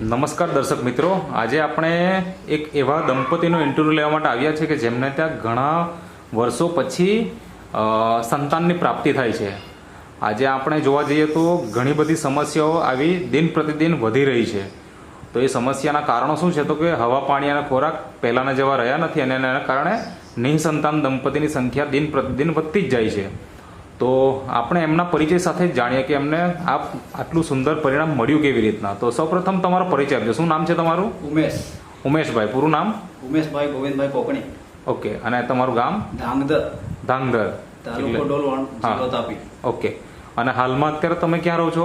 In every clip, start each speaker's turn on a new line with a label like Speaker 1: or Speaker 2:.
Speaker 1: નમસ્કાર દર્શક મિત્રો, આજે આપણે એક એવા દંપતીનો ઇન્ટરવ્યૂ લેવા માટે આવ્યા છે કે જેમને ત્યાં ઘણા વર્ષો પછી સંતાનની પ્રાપ્તિ થાય છે. આજે આપણે જોવા જઈએ તો ઘણી બધી સમસ્યાઓ આવી દિન પ્રતિદિન વધી રહી છે. તો એ સમસ્યાના કારણો શું છે? તો કે હવા, પાણી અને ખોરાક પહેલાંના જેવા રહ્યા નથી અને એના કારણે નિઃસંતાન દંપતીની સંખ્યા દિન પ્રતિદિન વધતી જ જાય છે. તો આપણે એમના પરિચય સાથે જ જાણીએ કે એમને આટલું સુંદર પરિણામ મળ્યું કેવી રીતના. તો સૌપ્રથમ તમારો પરિચય આપજો. શું નામ છે તમારું? ઉમેશભાઈ. પૂરું નામ?
Speaker 2: ઉમેશભાઈ ગોવિંદભાઈ કોકણી.
Speaker 1: ઓકે. અને તમારું ગામ? ધાંગધર.
Speaker 2: તાલુકો ડોલવણ, જિલ્લો તાપી.
Speaker 1: ઓકે. અને હાલમાં અત્યારે તમે ક્યાં રહો છો?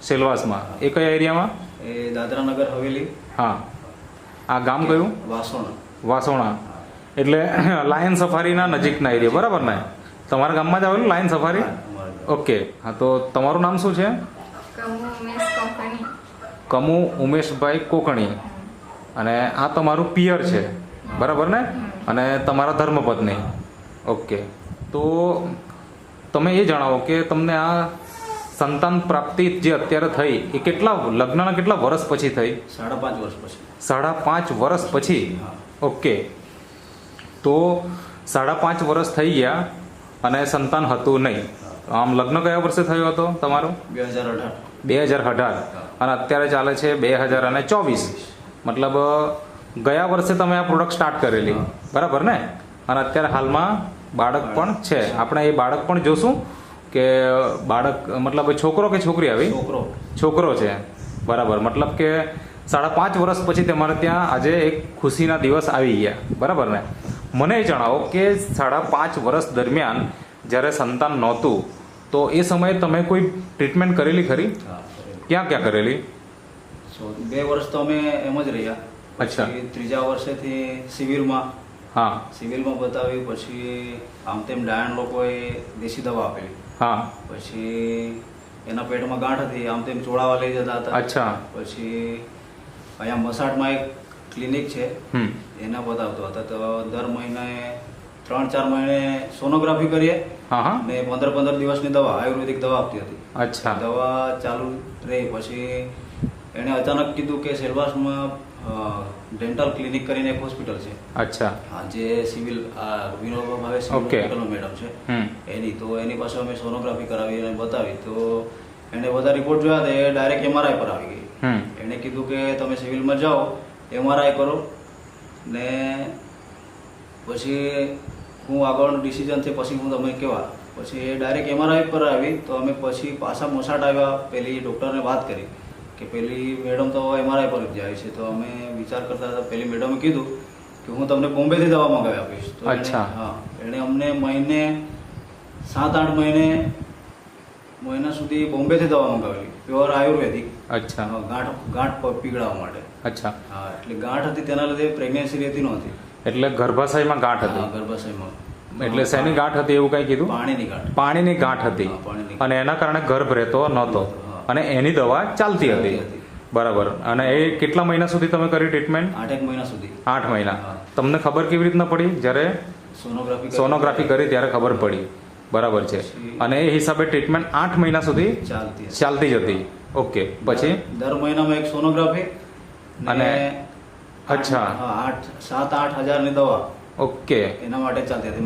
Speaker 1: સેલવાસમાં. એ કયા એરિયામાં?
Speaker 2: એ દાદરાનગર હવેલી.
Speaker 1: હા. આ ગામ કયું? વાસોણા. એટલે લાયન સફારીના નજીકના એરિયા, બરાબર ને? તમારા ગામમાં જ આવેલું લાયન સફારી? ઓકે. હા, તો તમારું નામ શું છે? કમુ ઉમેશભાઈ કોકણી. અને આ તમારું પિયર છે, બરાબર ને? અને તમારા ધર્મપત્ની. ઓકે. તો તમે એ જણાવો કે તમને આ સંતાન પ્રાપ્તિ જે અત્યારે થઈ એ લગ્નના કેટલા વર્ષ પછી થઈ?
Speaker 2: 5.5 વર્ષ પછી.
Speaker 1: 5.5 વર્ષ પછી. ઓકે. તો 5.5 વર્ષ થઈ ગયા અને સંતાન હતું નહીં. આમ લગ્ન કયા વર્ષે થયો હતો તમારો? 2018. અને અત્યારે ચાલે છે 2024. મતલબ ગયા વર્ષે તમે આ પ્રોડક્ટ સ્ટાર્ટ કરેલી, બરાબર ને? અને અત્યારે હાલમાં બાળક પણ છે. આપણે એ બાળક પણ જોશું કે બાળક મતલબ છોકરો કે છોકરી આવી? છોકરો છે, બરાબર. મતલબ કે 5.5 વર્ષ પછી તમારે ત્યાં આજે એક ખુશીના દિવસ આવી ગયા, બરાબર ને? મને એ જણાવો કે 5.5 વર્ષ દરમિયાન જ્યારે સંતાન નહોતું તો એ સમયે તમે કોઈ ટ્રીટમેન્ટ કરેલી ખરી? ક્યાં ક્યાં કરેલી?
Speaker 2: 2 વર્ષ તો અમે એમ જ રહ્યા.
Speaker 1: અચ્છા.
Speaker 2: ત્રીજા વર્ષેથી સિવિલમાં.
Speaker 1: હા.
Speaker 2: સિવિલમાં બતાવ્યું. પછી આમ તેમ ડાયણ લોકોએ દેશી દવા આપેલી.
Speaker 1: હા.
Speaker 2: પછી એના પેટમાં ગાંઠ હતી, આમ તેમ ચોળાવા લઈ જતા હતા.
Speaker 1: અચ્છા.
Speaker 2: પછી અહીંયા મસાટમાં એક ક્લિનિક છે, એના બતાવતો હતા. તો દર મહિને 3-4 મહિને સોનોગ્રાફી કરીએ ને 15 દિવસની દવા, આયુર્વેદિક દવા આપતી હતી.
Speaker 1: અચ્છા. દવા
Speaker 2: ચાલુ રહી. પછી એણે અચાનક કીધું કે સેલવાસમાં ડેન્ટલ ક્લિનિક કરીને એક હોસ્પિટલ છે.
Speaker 1: અચ્છા.
Speaker 2: હા, જે સિવિલ વિનોબા ભાવે હોસ્પિટલનો મેડમ છે એની. તો એની પાસે અમે સોનોગ્રાફી કરાવી અને બતાવી. તો એને બધા રિપોર્ટ જોયા તો એ ડાયરેક્ટ MRI પર આવી ગઈ. એણે કીધું કે તમે સિવિલમાં જાઓ, MRI કરો ને પછી હું આગળનું ડિસિઝન છે પછી હું તમને કહેવા. પછી એ ડાયરેક્ટ MRI પર આવી. તો અમે પછી પાછા મોસાટ આવ્યા. પેલી ડૉક્ટરને વાત કરી કે પેલી મેડમ તો MRI પર જ જાય છે. તો અમે વિચાર કરતા હતા. પેલી મેડમે કીધું કે હું તમને બોમ્બેથી દવા મંગાવી આપીશ. તો હા, એણે અમને મહિને 7-8 મહિના સુધી બોમ્બેથી દવા મંગાવેલી, પ્યોર આયુર્વેદિક.
Speaker 1: અચ્છા.
Speaker 2: ગાંઠ પીગળાવવા માટે.
Speaker 1: અચ્છા.
Speaker 2: હા, એટલે ગાંઠ હતી તેના લીધે પ્રેગ્નન્સી રહેતી નહોતી.
Speaker 1: એટલે ગર્ભાશયમાં ગાંઠ હતી?
Speaker 2: ગર્ભાશયમાં.
Speaker 1: એટલે શેની ગાંઠ હતી એવું કઈ કીધું? પાણીની ગાંઠ હતી. અને એના કારણે ગર્ભ રહેતો નહોતો અને એની દવા ચાલતી હતી, બરાબર. અને એ કેટલા મહિના સુધી તમે કરી ટ્રીટમેન્ટ?
Speaker 2: 8 મહિના સુધી.
Speaker 1: 8 મહિના. તમને ખબર કેવી રીતના પડી? જ્યારે સોનોગ્રાફી કરી ત્યારે ખબર પડી, બરાબર છે. અને એ હિસાબે ટ્રીટમેન્ટ 8 મહિના સુધી ચાલતી જ હતી. ઓકે. પછી
Speaker 2: દર મહિનામાં એક સોનોગ્રાફી અને
Speaker 1: અચ્છા
Speaker 2: 7-8 હજારની દવા.
Speaker 1: ઓકે.
Speaker 2: એના માટે ચાલતી હતી.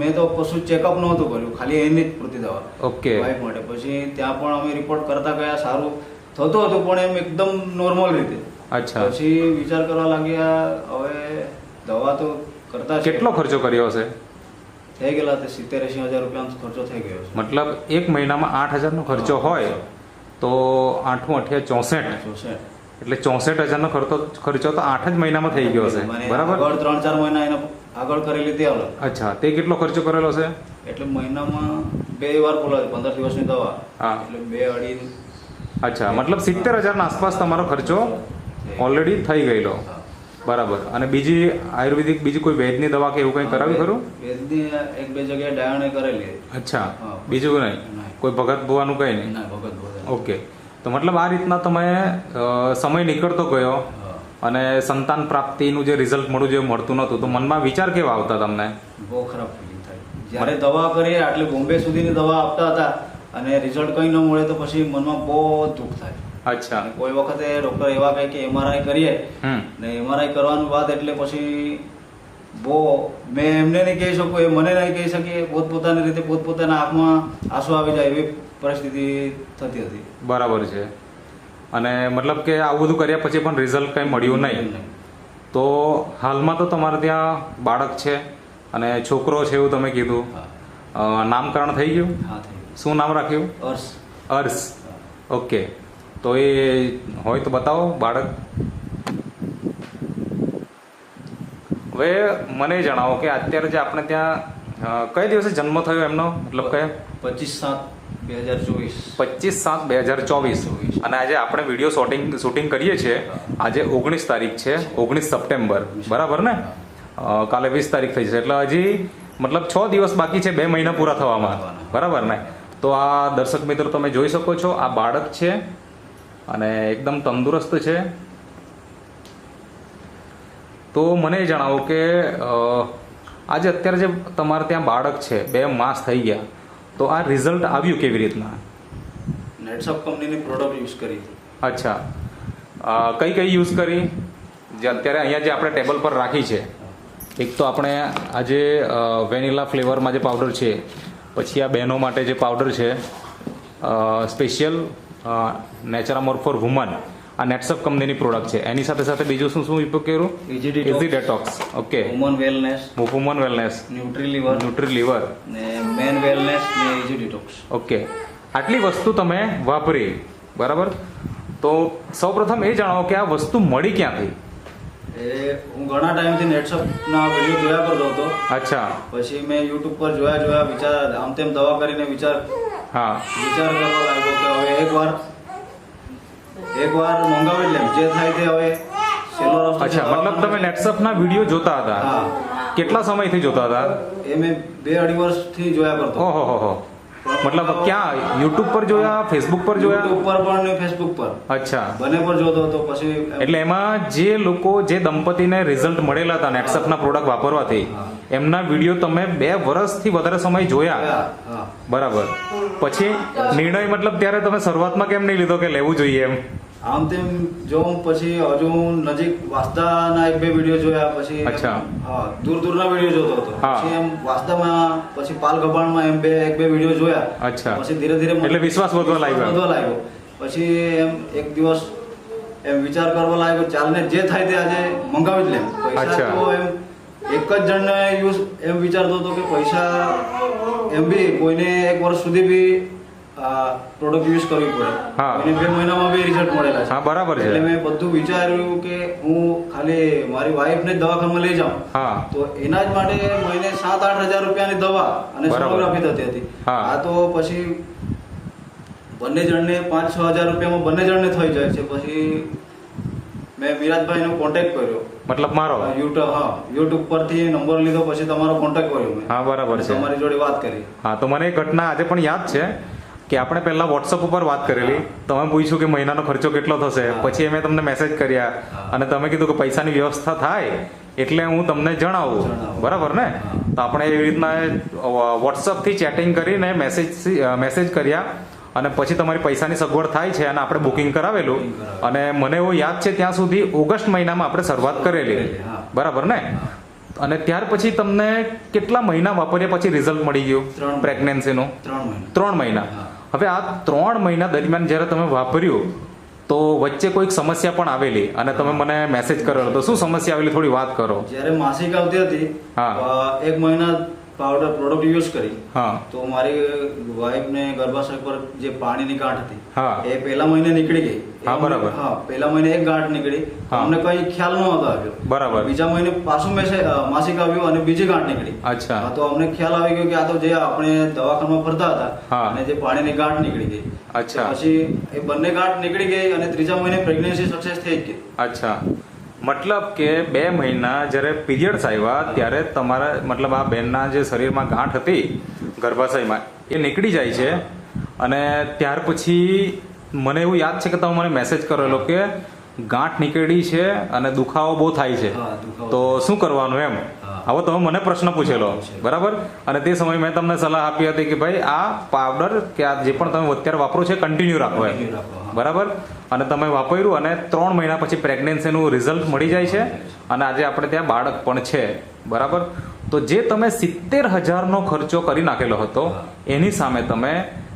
Speaker 2: મેં તો કશું ચેકઅપ નહોતું કર્યું, ખાલી એની જ પૂરતી દવા.
Speaker 1: ઓકે.
Speaker 2: વાઈફ માટે. પછી ત્યાં પણ અમે રિપોર્ટ કરતા ગયા, સારું થતું હતું પણ એમ એકદમ નોર્મલ રીતે.
Speaker 1: અચ્છા.
Speaker 2: પછી વિચાર કરવા લાગ્યા, હવે દવા તો કરતા.
Speaker 1: કેટલો ખર્ચો કર્યો હશે?
Speaker 2: થઈ ગયેલા 70-80 હજાર રૂપિયાનો ખર્ચો થઈ ગયો છે.
Speaker 1: મતલબ એક મહિનામાં 8,000નો ખર્ચો હોય તો 8 × 8 = 64. એટલે 64,000નો ખર્ચો તો 8 જ મહિનામાં થઈ ગયો હશે, બરાબર?
Speaker 2: 3-4 મહિના એને આગળ કરેલી તે અલગ.
Speaker 1: અચ્છા. તે કેટલો ખર્ચો કરેલો છે?
Speaker 2: એટલે મહિનામાં 2 વાર બોલાવે, 15 દિવસની દવા.
Speaker 1: હા.
Speaker 2: એટલે 2-2.5.
Speaker 1: અચ્છા. મતલબ 70,000ના આસપાસ તમારો ખર્ચો ઓલરેડી થઈ ગયેલો, બરાબર. અને બીજી આયુર્વેદિક બીજી કોઈ વૈદની દવા કે એવું કંઈ કરાવી ખરું?
Speaker 2: વૈદની 1-2 જગ્યાએ ડાયણે કરેલી.
Speaker 1: અચ્છા. બીજું નહીં? કોઈ ભગત ભુવાનું કંઈ નહીં? ઓકે. તો મતલબ આ રીતના તમે સમય નીકળતો ગયો અને સંતાન પ્રાપ્તિનું જે રિઝલ્ટ મળતું નહોતું તો મનમાં વિચાર કેવા આવતા તમને?
Speaker 2: બહુ ખરાબ ફીલિંગ થાય. જ્યારે દવા કરીએ એટલે બોમ્બે સુધીની દવા આપતા હતા અને રિઝલ્ટ કંઈ ન મળે તો પછી મનમાં બહુ દુઃખ થાય.
Speaker 1: અચ્છા.
Speaker 2: અને કોઈ વખતે ડોક્ટર એવા કહે કે MRI કરીએ,
Speaker 1: હમ
Speaker 2: ને MRI કરવાનું બાદ એટલે પછી બહુ મેં એમને નહીં કહી શકું, એ મને નહીં કહી શકીએ, પોતપોતાની રીતે પોતપોતાના આંખમાં આંસુ આવી જાય એવી પરિસ્થિતિ થતી હતી.
Speaker 1: બરાબર છે. અને મતલબ કે આવું બધું કર્યા પછી પણ રિઝલ્ટ કંઈ મળ્યું નહીં. તો હાલમાં તો તમારે ત્યાં બાળક છે અને છોકરો છે એવું તમે કીધું. નામકરણ થઈ ગયું?
Speaker 2: હા, થઈ ગયું.
Speaker 1: શું નામ રાખ્યું?
Speaker 2: અર્શ.
Speaker 1: અર્શ. ઓકે. તો એ હોય તો બતાવો બાળક. હવે મને જણાવો કે અત્યારે જે આપણે ત્યાં કઈ દિવસે જન્મ થયો એમનો, મતલબ કયા?
Speaker 2: 25/7/2024.
Speaker 1: 25/7/2024. અને આજે આપણે વિડીયો શૂટિંગ કરીએ છીએ. આજે 19 તારીખ છે, 19 સપ્ટેમ્બર, બરાબર ને? કાલે 20 તારીખ થઈ છે, એટલે હજી મતલબ 6 દિવસ બાકી છે 2 મહિના પૂરા થવામાં, બરાબર ને? તો આ દર્શક મિત્રો તમે જોઈ શકો છો, આ બાળક છે અને એકદમ તંદુરસ્ત છે. તો મને જણાવો કે આજે અત્યારે જે તમારે ત્યાં બાળક છે, 2 માસ થઈ ગયા, તો આ રિઝલ્ટ આવ્યું કેવી રીતના?
Speaker 2: નેટસપ કંપનીની પ્રોડક્ટ યુઝ કરી.
Speaker 1: અચ્છા. કઈ કઈ યુઝ કરી? જે અત્યારે અહીંયા જે આપણે ટેબલ પર રાખી છે, એક તો આપણે આજે વેનીલા ફ્લેવરમાં જે પાવડર છે, પછી આ બહેનો માટે જે પાવડર છે સ્પેશિયલ નેચરામોર ફોર વુમન, આ નેટસપ કંપનીની પ્રોડક્ટ છે. એની સાથે સાથે બીજું શું શું ઉપયોગ કર્યું?
Speaker 2: Easy
Speaker 1: detox. Okay.
Speaker 2: Woman wellness,
Speaker 1: woman wellness,
Speaker 2: nutri liver ને મેન વેલનેસ ને ઇઝી ડિટોક્સ.
Speaker 1: ઓકે. આટલી વસ્તુ તમે વાપરી, બરાબર? તો સૌપ્રથમ એ જણાવો કે આ વસ્તુ મળી ક્યાંથી?
Speaker 2: એ હું ઘણા ટાઈમથી નેટસપના વિડીયો જોયા કરતો હતો.
Speaker 1: અચ્છા.
Speaker 2: પછી મેં યુટ્યુબ પર જોયા વિચાર આમ તેમ દવા કરીને વિચાર કરવા લાગ્યો કે હવે એકવાર મંગાવી લેમ, જે થાય તે હવે સેલો રસ્તો.
Speaker 1: અચ્છા, મતલબ તમે નેટસપના વિડીયો જોતા હતા?
Speaker 2: હા.
Speaker 1: કેટલા સમયથી જોતા હતા?
Speaker 2: એ મેં 2-2.5 વર્ષથી જોયા કરતો.
Speaker 1: ઓહો. મતલબ ક્યાં? યુટ્યુબ પર જોયા, ફેસબુક પર જોયા?
Speaker 2: યુટ્યુબ પર પણ ને ફેસબુક પર.
Speaker 1: અચ્છા.
Speaker 2: બંને પર જોતો હતો. પછી
Speaker 1: એટલે એમાં જે લોકો, જે દંપતીને રિઝલ્ટ મળેલા હતા નેટસપના પ્રોડક્ટ વાપરવાથી, એમના વિડીયો તમે 2 વર્ષથી વધારે સમય જોયા, બરાબર? પછી નિર્ણય મતલબ ત્યારે તમે શરૂઆતમાં કેમ નહીં લીધો કે લેવું જોઈએ એમ?
Speaker 2: આમ તેમ જોઉં, પછી હજુ નજીક વાંસદાના 1-2 વિડીયો જોયા, પછી
Speaker 1: અચ્છા.
Speaker 2: દૂરના વિડીયો જોતો હતો. પછી એમ વાંસદામાં, પછી પાલ ગભાણમાં એમ 1-2 વિડીયો જોયા.
Speaker 1: અચ્છા.
Speaker 2: પછી ધીરે ધીરે
Speaker 1: એટલે વિશ્વાસ વધવા લાગ્યો.
Speaker 2: પછી એમ એક દિવસ એમ વિચાર કરવા લાગ્યો, ચાલને જે થાય તે આજે મંગાવી જ લેમ. પૈસા તો એમ એક જ જણને યુઝ એમ વિચારતો હતો કે પૈસા એમ બી કોઈને 1 વર્ષ સુધી બી પ્રોડક્ટ યુઝ કરવી પડે, અને 2 મહિનામાં બી રિઝલ્ટ મળેલા છે.
Speaker 1: હા, બરાબર છે.
Speaker 2: એટલે મેં બધું વિચાર્યું કે હું ખાલી મારી વાઈફને જ દવાખાનામાં લઈ જાઉં, તો એના જ માટે મહિને 7-8 હજાર રૂપિયાની દવા અને સોનોગ્રાફી થતી હતી. આ તો પછી બંને જણને 5-6 હજાર રૂપિયામાં બંને જણને થઈ જાય છે. પછી મેં વિરાજભાઈનો કોન્ટેક્ટ કર્યો.
Speaker 1: મતલબ મારો?
Speaker 2: યુટ્યુબ પરથી નંબર લીધો, પછી તમારો કોન્ટેક્ટ કર્યો મેં.
Speaker 1: હા, બરાબર છે.
Speaker 2: તમારી જોડે વાત કરી.
Speaker 1: હા, તો મને એ ઘટના આજે પણ યાદ છે કે આપણે પહેલા વોટ્સઅપ ઉપર વાત કરેલી. તમે પૂછ્યું કે મહિનાનો ખર્ચો કેટલો થશે, પછી મેં તમને મેસેજ કર્યા અને તમે કીધું કે પૈસાની વ્યવસ્થા થાય એટલે હું તમને જણાવું, બરાબર ને? તો આપણે એવી રીતના વોટ્સઅપથી ચેટિંગ કરીને મેસેજ કર્યા અને પછી તમારી પૈસાની સગવડ થાય છે અને આપણે બુકિંગ કરાવેલું. અને મને એવું યાદ છે ત્યાં સુધી ઓગસ્ટ મહિનામાં આપણે શરૂઆત કરેલી, બરાબર ને? અને ત્યાર પછી તમને કેટલા મહિના વાપર્યા પછી રિઝલ્ટ મળી ગયું પ્રેગ્નન્સીનું? 3 મહિના. હવે આ 3 મહિના દરમિયાન જ્યારે તમે વાપર્યું તો વચ્ચે કોઈક સમસ્યા પણ આવેલી અને તમે મને મેસેજ કરેલો, તો શું સમસ્યા આવેલી થોડી વાત કરો.
Speaker 2: જ્યારે માસિક આવતી હતી, 1 મહિના પાવડર પ્રોડક્ટ યુઝ કરી, તો મારી વાઈફ ને ગર્ભાશય પર જે પાણીની ગાંઠ હતી એ પહેલા મહિને નીકળી ગઈ.
Speaker 1: બરાબર.
Speaker 2: પહેલા મહિને 1 ગાંઠ નીકળી, અમને કઈ ખ્યાલ નહોતો આવ્યો.
Speaker 1: બરાબર.
Speaker 2: બીજા મહિને પાછું માસિક આવ્યું અને બીજી ગાંઠ નીકળી.
Speaker 1: અચ્છા.
Speaker 2: તો અમને ખ્યાલ આવી ગયો કે આ તો જે આપણે દવાખાનામાં ફરતા હતા અને જે પાણીની ગાંઠ નીકળી ગઈ.
Speaker 1: અચ્છા.
Speaker 2: પછી એ બંને ગાંઠ નીકળી ગઈ અને ત્રીજા મહિને પ્રેગ્નન્સી સક્સેસ થઈ ગઈ.
Speaker 1: અચ્છા. મતલબ કે 2 મહિના જ્યારે પીરિયડ્સ આવ્યા ત્યારે તમારા મતલબ આ બહેનના જે શરીરમાં ગાંઠ હતી ગર્ભાશયમાં એ નીકળી જાય છે. અને ત્યાર પછી મને એવું યાદ છે કે તમે મને મેસેજ કરેલો કે ગાંઠ નીકળી છે અને દુખાવો બહુ થાય છે, તો શું કરવાનું એમ? હવે તમે મને પ્રશ્ન પૂછેલો, બરાબર? અને તે સમયે મેં તમને સલાહ આપી હતી કે ભાઈ આ પાવડર કે આ જે પણ તમે અત્યારે વાપરો છે કન્ટિન્યુ રાખો એમ, બરાબર? અને તમે વાપર્યું અને 3 મહિના પછી પ્રેગ્નન્સીનું રિઝલ્ટ મળી જાય છે અને આજે આપણે ત્યાં બાળક પણ છે, બરાબર. તો જે તમે 70,000નો ખર્ચો કરી નાખેલો હતો એની સામે તમે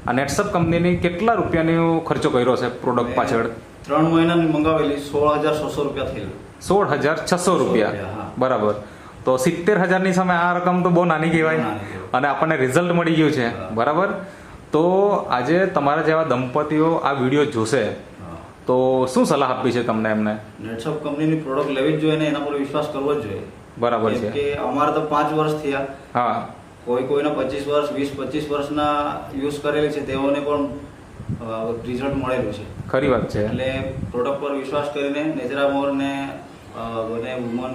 Speaker 1: આ નેટસપ કંપનીની કેટલા રૂપિયાનો ખર્ચો કર્યો છે પ્રોડક્ટ પાછળ?
Speaker 2: 3 મહિનાની મંગાવેલી 16,600 રૂપિયા થયેલું.
Speaker 1: 16,600 રૂપિયા,
Speaker 2: હા.
Speaker 1: બરાબર. તો 70,000ની સામે આ રકમ તો બહુ નાની કહેવાય અને આપણને રિઝલ્ટ મળી ગયું છે, બરાબર. તો આજે તમારા જેવા દંપતીઓ આ વિડીયો જોશે તો શું સલાહ આપી છે તમને એમને?
Speaker 2: નેટસપ કંપનીની પ્રોડક્ટ લેવી જ જોઈએ ને એના પર વિશ્વાસ કરવો જ જોઈએ.
Speaker 1: બરાબર
Speaker 2: કેમ
Speaker 1: છે.
Speaker 2: કે અમારે તો 5 વર્ષ થયા.
Speaker 1: હા,
Speaker 2: કોઈના 25 વર્ષ 20-25 વર્ષના યુઝ કરેલી છે તેઓને પણ રિઝલ્ટ મળેલું છે.
Speaker 1: ખરી વાત છે.
Speaker 2: એટલે પ્રોડક્ટ પર વિશ્વાસ કરીને નેચરામોર ને બને વુમન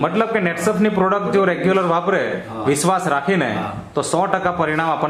Speaker 1: મતલબ કે નેટસપની પ્રોડક્ટ જો રેગ્યુલર વાપરે
Speaker 2: હા.
Speaker 1: વિશ્વાસ રાખીને
Speaker 2: હા.
Speaker 1: તો 100% પરિણામ આપણને